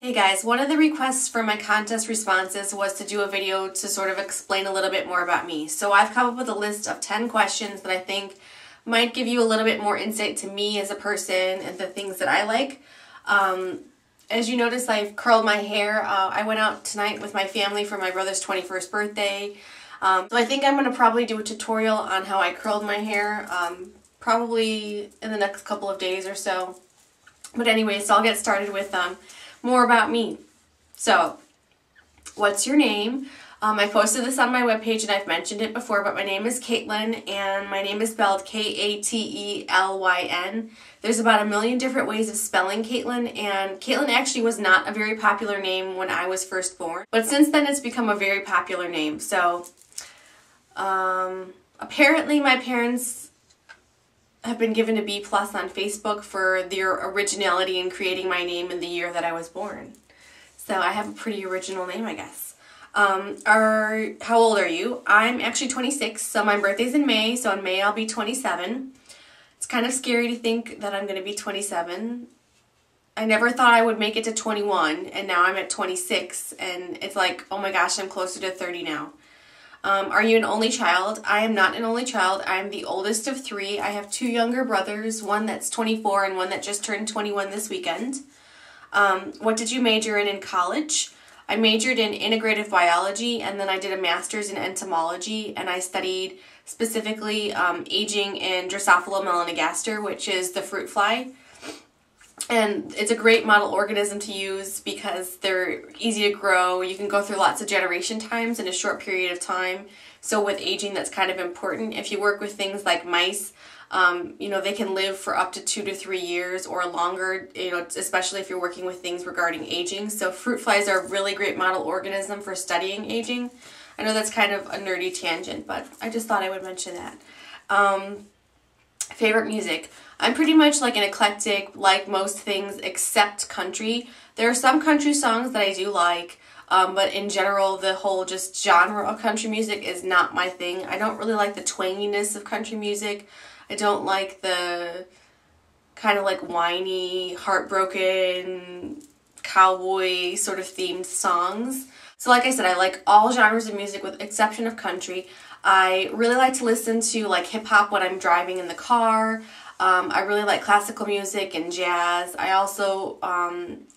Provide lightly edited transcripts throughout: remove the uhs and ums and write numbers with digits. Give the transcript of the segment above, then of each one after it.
Hey guys, one of the requests for my contest responses was to do a video to sort of explain a little bit more about me. So I've come up with a list of 10 questions that I think might give you a little bit more insight to me as a person and the things that I like. As you notice, I've curled my hair. I went out tonight with my family for my brother's 21st birthday. So I think I'm going to probably do a tutorial on how I curled my hair, probably in the next couple of days or so. But anyways, so I'll get started with more about me. So, what's your name? I posted this on my webpage and I've mentioned it before, but my name is Katelyn and my name is spelled K-A-T-E-L-Y-N. There's about a million different ways of spelling Katelyn, and Katelyn actually was not a very popular name when I was first born, but since then it's become a very popular name. So, apparently my parents have been given a B+ on Facebook for their originality in creating my name in the year that I was born. So I have a pretty original name, I guess. How old are you? I'm actually 26, so my birthday's in May, so in May I'll be 27. It's kind of scary to think that I'm going to be 27. I never thought I would make it to 21, and now I'm at 26, and it's like, oh my gosh, I'm closer to 30 now. Are you an only child? I am not an only child. I'm the oldest of 3. I have 2 younger brothers, one that's 24 and one that just turned 21 this weekend. What did you major in college? I majored in integrative biology, and then I did a master's in entomology, and I studied specifically aging in Drosophila melanogaster, which is the fruit fly. And it's a great model organism to use because they're easy to grow. You can go through lots of generation times in a short period of time. So with aging, that's kind of important. If you work with things like mice, they can live for up to 2 to 3 years or longer, especially if you're working with things regarding aging. So fruit flies are a really great model organism for studying aging. I know that's kind of a nerdy tangent, but I just thought I would mention that. Favorite music? I'm pretty much like an eclectic, like most things except country. There are some country songs that I do like, but in general, the whole just genre of country music is not my thing. I don't really like the twanginess of country music. I don't like the kind of like whiny, heartbroken, cowboy sort of themed songs. So like I said, I like all genres of music with exception of country. I really like to listen to like hip hop when I'm driving in the car. I really like classical music and jazz. I also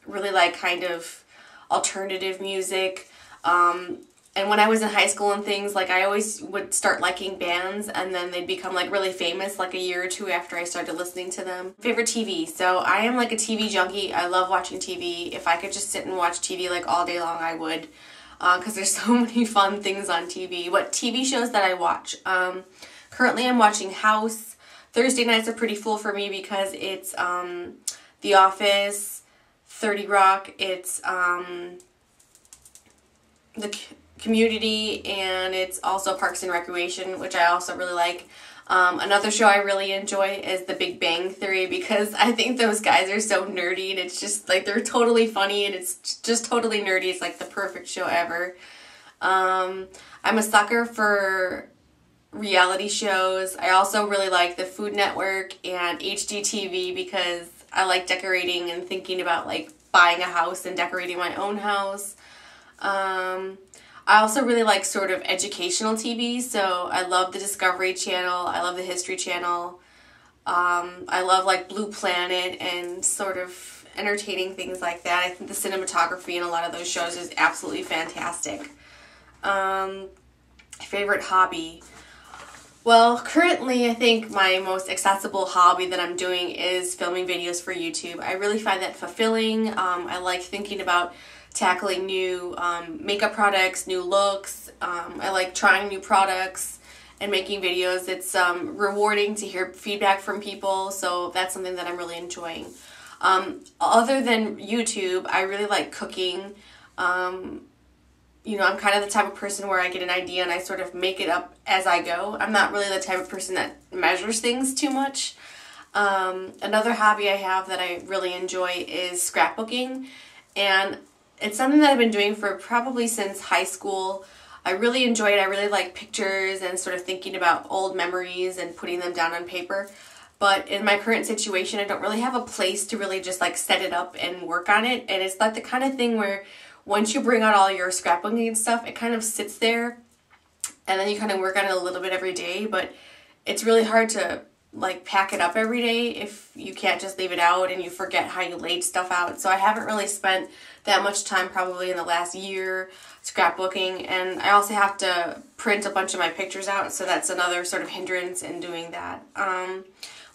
really like kind of alternative music. And when I was in high school and things, like I always would start liking bands and then they'd become like really famous like a year or 2 after I started listening to them. Favorite TV? So I am like a TV junkie. I love watching TV. If I could just sit and watch TV like all day long, I would. Because there's so many fun things on TV. What TV shows that I watch? Currently I'm watching House. Thursday nights are pretty full for me because it's The Office, 30 Rock, it's The Community, and it's also Parks and Recreation, which I also really like. Another show I really enjoy is The Big Bang Theory because I think those guys are so nerdy and it's just like they're totally funny and it's just totally nerdy. It's like the perfect show ever. I'm a sucker for reality shows. I also really like the Food Network and HGTV because I like decorating and thinking about like buying a house and decorating my own house. I also really like sort of educational TV, so I love the Discovery Channel, I love the History Channel, I love like Blue Planet and sort of entertaining things like that. I think the cinematography in a lot of those shows is absolutely fantastic. Favorite hobby? Well, currently I think my most accessible hobby that I'm doing is filming videos for YouTube. I really find that fulfilling. I like thinking about tackling new makeup products, new looks. I like trying new products and making videos. It's rewarding to hear feedback from people, so that's something that I'm really enjoying. Other than YouTube, I really like cooking. I'm kind of the type of person where I get an idea and I sort of make it up as I go. I'm not really the type of person that measures things too much. Another hobby I have that I really enjoy is scrapbooking, and it's something that I've been doing for probably since high school. I really enjoy it. I really like pictures and sort of thinking about old memories and putting them down on paper. But in my current situation, I don't really have a place to really just like set it up and work on it. And it's like the kind of thing where once you bring out all your scrapbooking and stuff, it kind of sits there and then you kind of work on it a little bit every day. But it's really hard to like pack it up every day if you can't just leave it out and you forget how you laid stuff out. So I haven't really spent that much time probably in the last year scrapbooking, and I also have to print a bunch of my pictures out, so that's another sort of hindrance in doing that.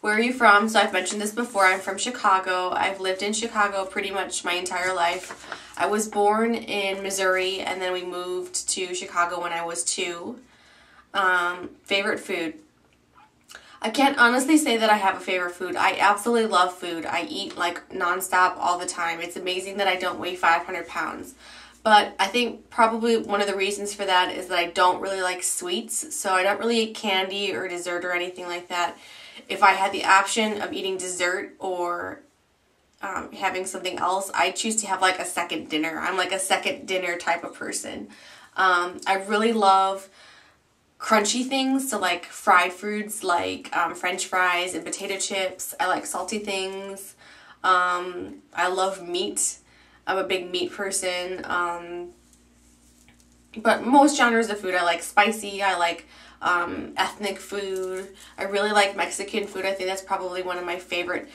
Where are you from? So I've mentioned this before. I'm from Chicago. I've lived in Chicago pretty much my entire life. I was born in Missouri and then we moved to Chicago when I was 2. Favorite food? I can't honestly say that I have a favorite food. I absolutely love food. I eat like nonstop all the time. It's amazing that I don't weigh 500 pounds. But I think probably one of the reasons for that is that I don't really like sweets. So I don't really eat candy or dessert or anything like that. If I had the option of eating dessert or having something else, I choose to have like a second dinner. I'm like a second dinner type of person. I really love crunchy things, so like fried foods like French fries and potato chips. I like salty things. I love meat. I'm a big meat person. But most genres of food, I like spicy. I like ethnic food. I really like Mexican food. I think that's probably one of my favorite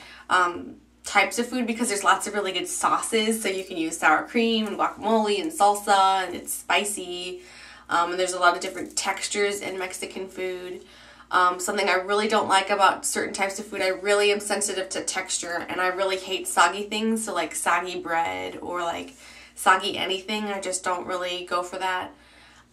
types of food because there's lots of really good sauces. So you can use sour cream and guacamole and salsa, and it's spicy. And there's a lot of different textures in Mexican food. Something I really don't like about certain types of food, I really am sensitive to texture, and I really hate soggy things, so like soggy bread or like soggy anything. I just don't really go for that.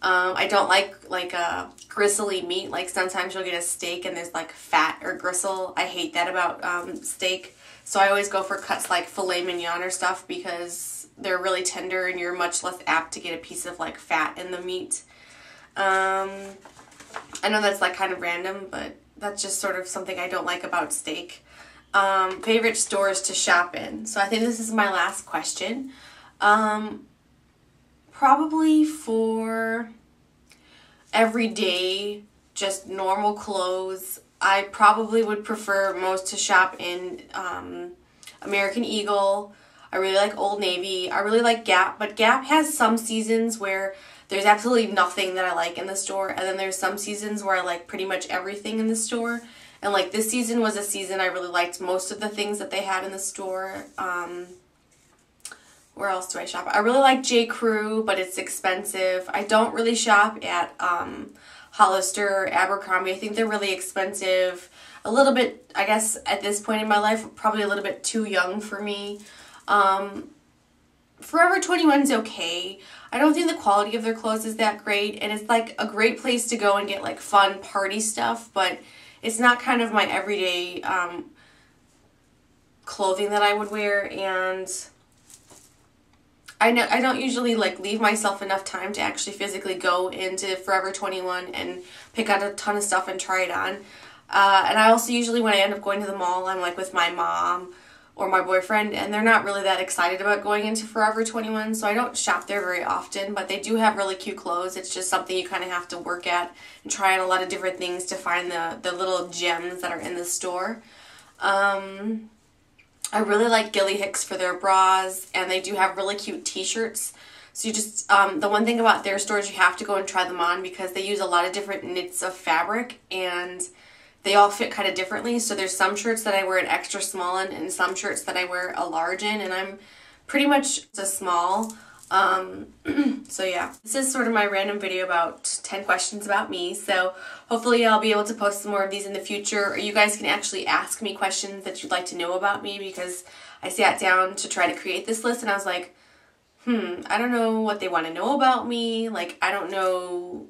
I don't like a gristly meat. Like sometimes you'll get a steak and there's like fat or gristle. I hate that about steak. So I always go for cuts like filet mignon or stuff because they're really tender and you're much less apt to get a piece of like fat in the meat. I know that's like kind of random, but that's just sort of something I don't like about steak. Favorite stores to shop in. So I think this is my last question. Probably for everyday, just normal clothes, I probably would prefer most to shop in American Eagle. I really like Old Navy. I really like Gap, but Gap has some seasons where there's absolutely nothing that I like in the store, and then there's some seasons where I like pretty much everything in the store. And like this season was a season I really liked most of the things that they had in the store. Where else do I shop? I really like J. Crew, but it's expensive. I don't really shop at Hollister or Abercrombie. I think they're really expensive. A little bit, I guess, at this point in my life, probably a little bit too young for me. Forever 21's okay. I don't think the quality of their clothes is that great, and it's like a great place to go and get like fun party stuff, but it's not kind of my everyday clothing that I would wear. And I don't usually like leave myself enough time to actually physically go into Forever 21 and pick out a ton of stuff and try it on. And I also usually, when I end up going to the mall, I'm like with my mom or my boyfriend, and they're not really that excited about going into Forever 21, so I don't shop there very often, but they do have really cute clothes. It's just something you kind of have to work at and try on a lot of different things to find the little gems that are in the store. I really like Gilly Hicks for their bras, and they do have really cute t-shirts. So you just, the one thing about their stores, you have to go and try them on because they use a lot of different knits of fabric, and they all fit kind of differently. So there's some shirts that I wear an extra small in and some shirts that I wear a large in, and I'm pretty much a small. So yeah, this is sort of my random video about 10 questions about me. So hopefully I'll be able to post some more of these in the future, or you guys can actually ask me questions that you'd like to know about me, because I sat down to try to create this list and I was like, I don't know what they want to know about me. Like, I don't know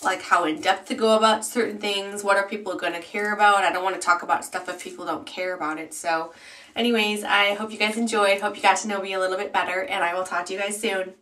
like how in depth to go about certain things. What are people going to care about? I don't want to talk about stuff if people don't care about it. So anyways, I hope you guys enjoyed. Hope you got to know me a little bit better, and I will talk to you guys soon.